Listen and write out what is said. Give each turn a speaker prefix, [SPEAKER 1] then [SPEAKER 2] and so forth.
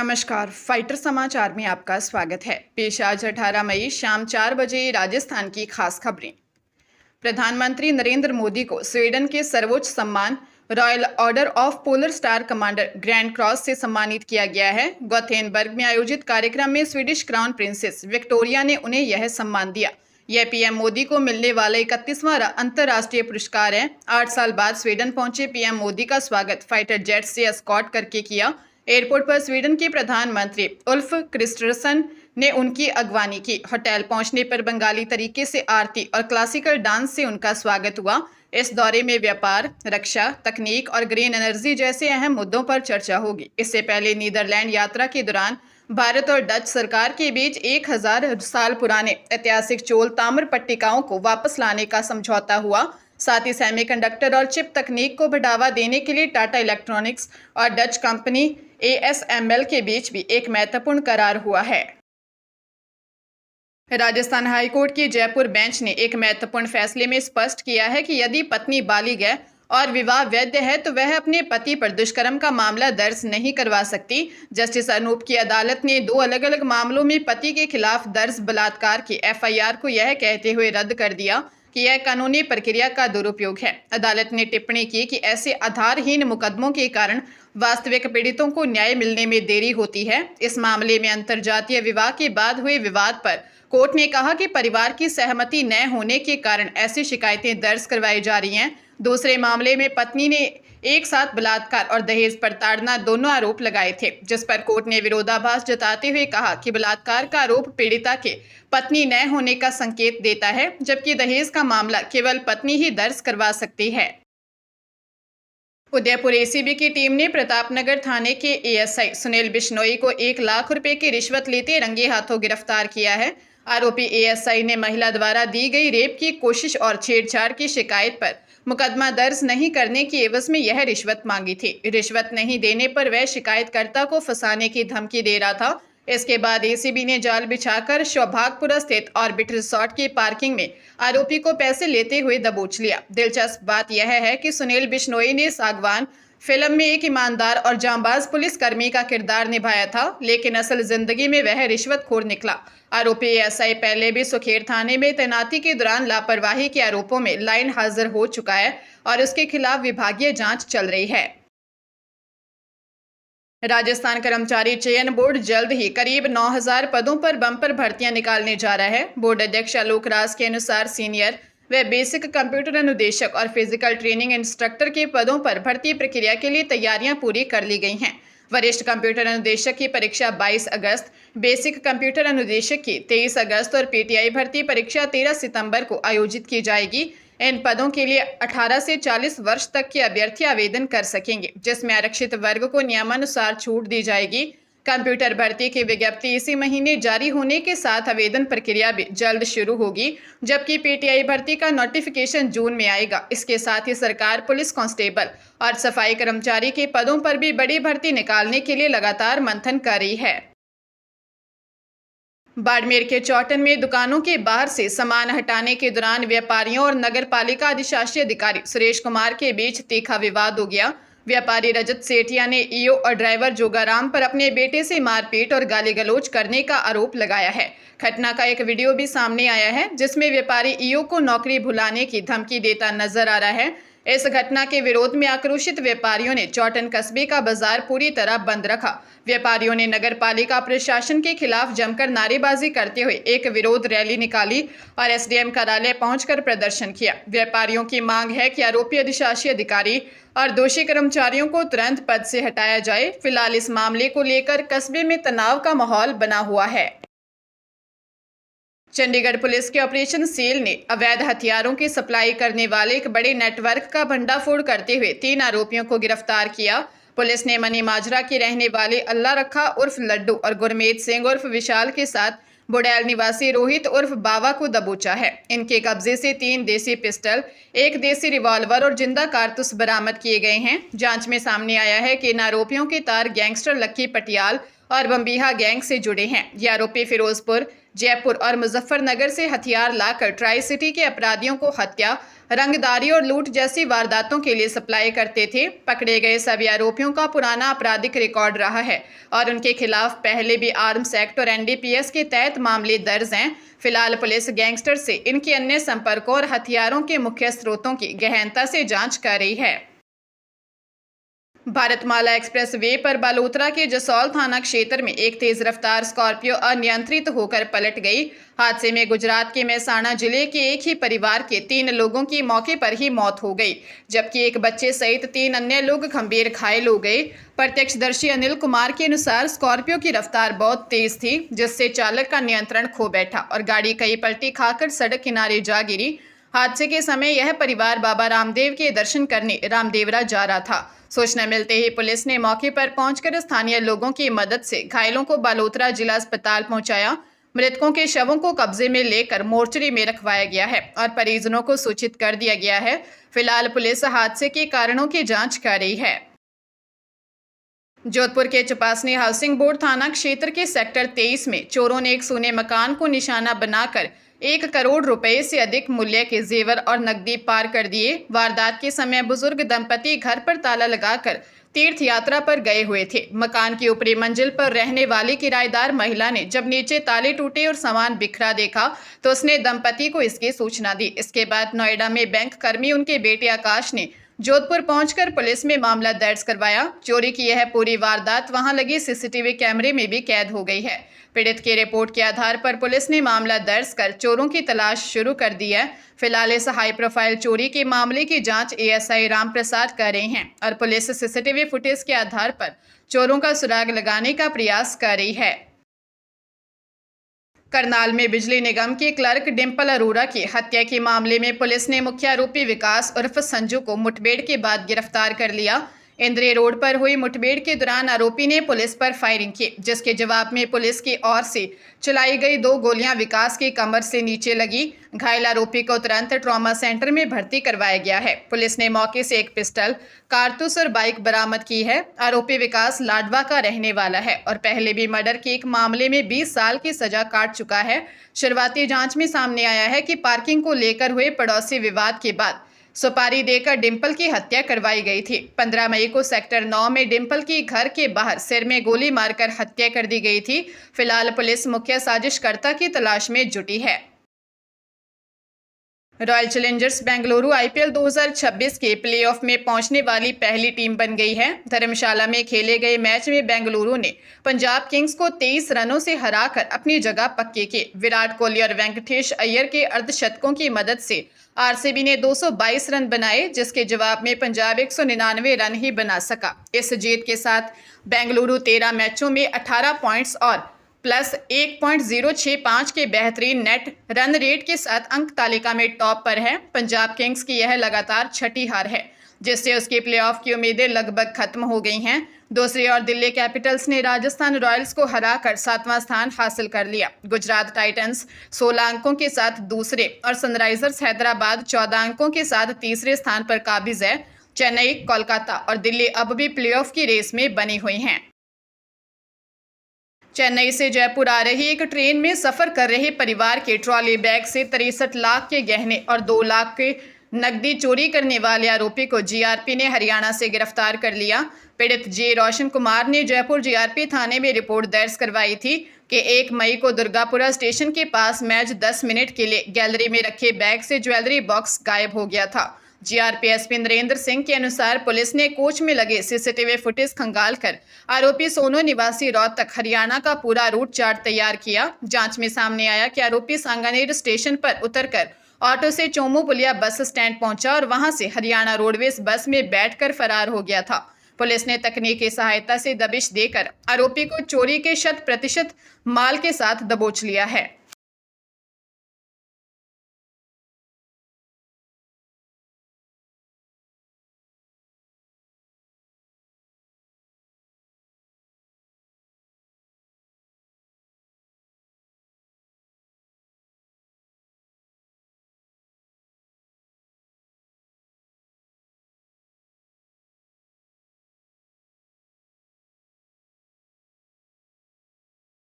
[SPEAKER 1] नमस्कार, फाइटर समाचार में आपका स्वागत है। पेश आज 18 मई शाम 4 बजे राजस्थान की खास खबरें। प्रधानमंत्री नरेंद्र मोदी को स्वीडन के सर्वोच्च सम्मान royal order of polar star commander grand cross से सम्मानित किया गया है। गोथेनबर्ग में आयोजित कार्यक्रम में स्वीडिश क्राउन प्रिंसेस विक्टोरिया ने उन्हें यह सम्मान दिया। यह पीएम मोदी को मिलने वाला 31वां अंतर्राष्ट्रीय पुरस्कार है। 8 साल बाद स्वीडन पहुंचे पीएम मोदी का स्वागत फाइटर जेट से एस्कॉर्ट करके किया। एयरपोर्ट पर स्वीडन के प्रधानमंत्री उल्फ क्रिस्टरसन ने उनकी अगवानी की। होटल पहुंचने पर बंगाली तरीके से आरती और क्लासिकल डांस से उनका स्वागत हुआ। इस दौरे में व्यापार, रक्षा, तकनीक और ग्रीन एनर्जी जैसे अहम मुद्दों पर चर्चा होगी। इससे पहले नीदरलैंड यात्रा के दौरान भारत और डच सरकार के बीच 1000 साल पुराने ऐतिहासिक चोल ताम्र पट्टिकाओं को वापस लाने का समझौता हुआ। साथ ही सेमीकंडक्टर और चिप तकनीक को बढ़ावा देने के लिए टाटा इलेक्ट्रॉनिक्स और डच कंपनी ASML के बीच भी एक महत्वपूर्ण करार हुआ है। राजस्थान हाईकोर्ट की जयपुर बेंच ने एक महत्वपूर्ण फैसले में स्पष्ट किया है कि यदि पत्नी बालिग है और विवाह वैध है तो वह अपने पति पर दुष्कर्म का मामला दर्ज नहीं करवा सकती। जस्टिस अनूप की अदालत ने 2 अलग अलग मामलों में पति के खिलाफ दर्ज बलात्कार की FIR को यह कहते हुए रद्द कर दिया कि यह कानूनी प्रक्रिया का दुरुपयोग है। अदालत ने टिप्पणी की कि ऐसे आधारहीन मुकदमों के कारण वास्तविक पीड़ितों को न्याय मिलने में देरी होती है। इस मामले में अंतर्जातीय विवाह के बाद हुए विवाद पर कोर्ट ने कहा कि परिवार की सहमति न होने के कारण ऐसी शिकायतें दर्ज करवाई जा रही हैं। दूसरे मामले में पत्नी ने एक साथ बलात्कार और दहेज प्रताड़ना दोनों आरोप लगाए थे, जिस पर कोर्ट ने विरोधाभास जताते हुए कहा कि बलात्कार का आरोप पीड़िता के पत्नी न होने का संकेत देता है, जबकि दहेज का मामला केवल पत्नी ही दर्ज करवा सकती है। उदयपुर ACB की टीम ने प्रतापनगर थाने के ASI सुनील बिश्नोई को 1 लाख रुपए की रिश्वत लेते रंगे हाथों गिरफ्तार किया है। आरोपी ASI ने महिला द्वारा दी गई रेप की कोशिश और छेड़छाड़ की शिकायत पर मुकदमा दर्ज नहीं करने की एवज में यह रिश्वत मांगी थी। रिश्वत नहीं देने पर वह शिकायतकर्ता को फंसाने की धमकी दे रहा था। इसके बाद ACB ने जाल बिछाकर सौभागपुरा स्थित ऑर्बिट रिसोर्ट की पार्किंग में आरोपी को पैसे लेते हुए दबोच लिया। दिलचस्प बात यह है कि सुनील बिश्नोई ने सागवान फिल्म में एक ईमानदार और जांबाज पुलिसकर्मी का किरदार निभाया था, लेकिन असल जिंदगी में वह रिश्वतखोर निकला। आरोपी ASI पहले भी सुखेर थाने में तैनाती के दौरान लापरवाही के आरोपों में लाइन हाजिर हो चुका है और उसके खिलाफ विभागीय जांच चल रही है। राजस्थान कर्मचारी चयन बोर्ड जल्द ही करीब 9000 पदों पर बम्पर भर्तियां निकालने जा रहा है। बोर्ड अध्यक्ष आलोक राज के अनुसार सीनियर व बेसिक कंप्यूटर अनुदेशक और फिजिकल ट्रेनिंग इंस्ट्रक्टर के पदों पर भर्ती प्रक्रिया के लिए तैयारियां पूरी कर ली गई हैं। वरिष्ठ कंप्यूटर अनुदेशक की परीक्षा 22 अगस्त, बेसिक कंप्यूटर अनुदेशक की 23 अगस्त और PTI भर्ती परीक्षा 13 सितंबर को आयोजित की जाएगी। इन पदों के लिए 18 से 40 वर्ष तक के अभ्यर्थी आवेदन कर सकेंगे, जिसमें आरक्षित वर्ग को नियमानुसार छूट दी जाएगी। कंप्यूटर भर्ती की विज्ञप्ति इसी महीने जारी होने के साथ आवेदन प्रक्रिया भी जल्द शुरू होगी, जबकि PTI भर्ती का नोटिफिकेशन जून में आएगा। इसके साथ ही सरकार पुलिस कांस्टेबल और सफाई कर्मचारी के पदों पर भी बड़ी भर्ती निकालने के लिए लगातार मंथन कर रही है। बाड़मेर के चौटन में दुकानों के बाहर से सामान हटाने के दौरान व्यापारियों और नगर पालिका अधिशासी अधिकारी सुरेश कुमार के बीच तीखा विवाद हो गया। व्यापारी रजत सेठिया ने EO और ड्राइवर जोगाराम पर अपने बेटे से मारपीट और गाली गलौज करने का आरोप लगाया है। घटना का एक वीडियो भी सामने आया है, जिसमें व्यापारी EO को नौकरी भुलाने की धमकी देता नजर आ रहा है। इस घटना के विरोध में आक्रोशित व्यापारियों ने चौटन कस्बे का बाजार पूरी तरह बंद रखा। व्यापारियों ने नगर पालिका प्रशासन के खिलाफ जमकर नारेबाजी करते हुए एक विरोध रैली निकाली और SDM कार्यालय पहुंचकर प्रदर्शन किया। व्यापारियों की मांग है कि आरोपी अधिशासी अधिकारी और दोषी कर्मचारियों को तुरंत पद से हटाया जाए। फिलहाल इस मामले को लेकर कस्बे में तनाव का माहौल बना हुआ है। चंडीगढ़ पुलिस के ऑपरेशन सेल ने अवैध हथियारों की सप्लाई करने वाले एक बड़े नेटवर्क का भंडाफोड़ करते हुए 3 आरोपियों को गिरफ्तार किया। पुलिस ने मनी माजरा के रहने वाले अल्लाह रखा उर्फ लड्डू और गुरमीत सिंह उर्फ विशाल के साथ बुड़ैल निवासी रोहित उर्फ बावा को दबोचा है। इनके कब्जे से 3 देसी पिस्टल, 1 देसी रिवॉल्वर और जिंदा कारतूस बरामद किए गए हैं। जांच में सामने आया है कि इन आरोपियों के तार गैंगस्टर लक्की पटियाल और बम्बीहा गैंग से जुड़े हैं। ये आरोपी फिरोजपुर, जयपुर और मुजफ्फरनगर से हथियार लाकर ट्राई सिटी के अपराधियों को हत्या, रंगदारी और लूट जैसी वारदातों के लिए सप्लाई करते थे। पकड़े गए सभी आरोपियों का पुराना आपराधिक रिकॉर्ड रहा है और उनके खिलाफ पहले भी आर्म्स एक्ट और एनडीपीएस के तहत मामले दर्ज हैं। फिलहाल पुलिस गैंगस्टर से इनके अन्य संपर्कों और हथियारों के मुख्य स्रोतों की गहनता से जांच कर रही है। भारतमाला एक्सप्रेस वे पर बालोतरा के जसौल थाना क्षेत्र में एक तेज रफ्तार स्कॉर्पियो अनियंत्रित होकर पलट गई। हादसे में गुजरात के मेहसाणा जिले के एक ही परिवार के 3 लोगों की मौके पर ही मौत हो गई, जबकि एक बच्चे सहित 3 अन्य लोग गंभीर घायल हो गए। प्रत्यक्षदर्शी अनिल कुमार के अनुसार स्कॉर्पियो की रफ्तार बहुत तेज थी, जिससे चालक का नियंत्रण खो बैठा और गाड़ी कई पलटी खाकर सड़क किनारे जा गिरी। हादसे के समय यह परिवार बाबा रामदेव के दर्शन करने रामदेवरा जा रहा था। सूचना मिलते ही पुलिस ने मौके पर पहुंचकर स्थानीय लोगों की मदद से घायलों को बालोतरा जिला अस्पताल पहुंचाया। मृतकों के शवों को कब्जे में लेकर मोर्चरी में रखवाया गया है और परिजनों को सूचित कर दिया गया है। फिलहाल पुलिस हादसे के कारणों की जांच कर रही है। जोधपुर के चपासनी हाउसिंग बोर्ड थाना क्षेत्र के सेक्टर 23 में चोरों ने एक सोने मकान को निशाना बनाकर 1 करोड़ रुपए से अधिक मूल्य के जेवर और नकदी पार कर दिए। वारदात के समय बुजुर्ग दंपति घर पर ताला लगाकर तीर्थ यात्रा पर गए हुए थे। मकान की ऊपरी मंजिल पर रहने वाली किराएदार महिला ने जब नीचे ताले टूटे और सामान बिखरा देखा तो उसने दंपति को इसकी सूचना दी। इसके बाद नोएडा में बैंक कर्मी उनके बेटे आकाश ने जोधपुर पहुंचकर पुलिस में मामला दर्ज करवाया। चोरी की यह पूरी वारदात वहां लगी सीसीटीवी कैमरे में भी कैद हो गई है। पीड़ित की रिपोर्ट के आधार पर पुलिस ने मामला दर्ज कर चोरों की तलाश शुरू कर दी है। फिलहाल इस हाई प्रोफाइल चोरी के मामले की जांच एएसआई राम प्रसाद कर रहे हैं और पुलिस सीसीटीवी फुटेज के आधार पर चोरों का सुराग लगाने का प्रयास कर रही है। करनाल में बिजली निगम के क्लर्क डिंपल अरोड़ा की हत्या के मामले में पुलिस ने मुख्य आरोपी विकास उर्फ संजू को मुठभेड़ के बाद गिरफ्तार कर लिया। इंद्रिय रोड पर हुई मुठभेड़ के दौरान आरोपी ने पुलिस पर फायरिंग की, जिसके जवाब में पुलिस की ओर से चलाई गई 2 गोलियां विकास की कमर से नीचे लगी। घायल आरोपी को तुरंत ट्रॉमा सेंटर में भर्ती करवाया गया है। पुलिस ने मौके से एक पिस्टल, कारतूस और बाइक बरामद की है। आरोपी विकास लाडवा का रहने वाला है और पहले भी मर्डर के एक मामले में 20 साल की सजा काट चुका है। शुरुआती जांच में सामने आया है कि पार्किंग को लेकर हुए पड़ोसी विवाद के बाद सुपारी देकर डिंपल की हत्या करवाई गई थी। 15 मई को सेक्टर 9 में डिंपल की घर के बाहर सिर में गोली मारकर हत्या कर दी गई थी। फिलहाल पुलिस मुख्य साजिशकर्ता की तलाश में जुटी है। रॉयल चैलेंजर्स बेंगलुरु आईपीएल 2026 के प्लेऑफ में पहुंचने वाली पहली टीम बन गई है। धर्मशाला में खेले गए मैच में बेंगलुरु ने पंजाब किंग्स को 23 रनों से हराकर अपनी जगह पक्की की। विराट कोहली और वेंकटेश अय्यर के अर्धशतकों की मदद से आरसीबी ने 222 रन बनाए, जिसके जवाब में पंजाब 199 रन ही बना सका। इस जीत के साथ बेंगलुरु 13 मैचों में 18 पॉइंट्स और प्लस 1.065 के बेहतरीन नेट रन रेट के साथ अंक तालिका में टॉप पर है। पंजाब किंग्स की यह लगातार छठी हार है, जिससे उसके प्लेऑफ की उम्मीदें लगभग खत्म हो गई हैं। दूसरी ओर दिल्ली कैपिटल्स ने राजस्थान रॉयल्स को हराकर 7वां स्थान हासिल कर लिया। गुजरात टाइटंस 16 अंकों के साथ दूसरे और सनराइजर्स हैदराबाद 14 अंकों के साथ तीसरे स्थान पर काबिज है। चेन्नई, कोलकाता और दिल्ली अब भी प्लेऑफ की रेस में बनी हुई हैं। चेन्नई से जयपुर आ रही एक ट्रेन में सफर कर रहे परिवार के ट्रॉली बैग से 63 लाख के गहने और 2 लाख के नकदी चोरी करने वाले आरोपी को जीआरपी ने हरियाणा से गिरफ्तार कर लिया। पीड़ित जे रोशन कुमार ने जयपुर जीआरपी थाने में रिपोर्ट दर्ज करवाई थी कि 1 मई को दुर्गापुरा स्टेशन के पास मैच 10 मिनट के लिए गैलरी में रखे बैग से ज्वेलरी बॉक्स गायब हो गया था। जीआरपी एसपी नरेंद्र सिंह के अनुसार पुलिस ने कोच में लगे सीसीटीवी फुटेज खंगालकर आरोपी सोनो निवासी रोहतक हरियाणा का पूरा रूट चार्ट तैयार किया। जांच में सामने आया कि आरोपी सांगानेर स्टेशन पर उतरकर ऑटो से चोमू पुलिया बस स्टैंड पहुंचा और वहां से हरियाणा रोडवेज बस में बैठकर फरार हो गया था। पुलिस ने तकनीकी सहायता से दबिश देकर आरोपी को चोरी के 100% माल के साथ दबोच लिया है।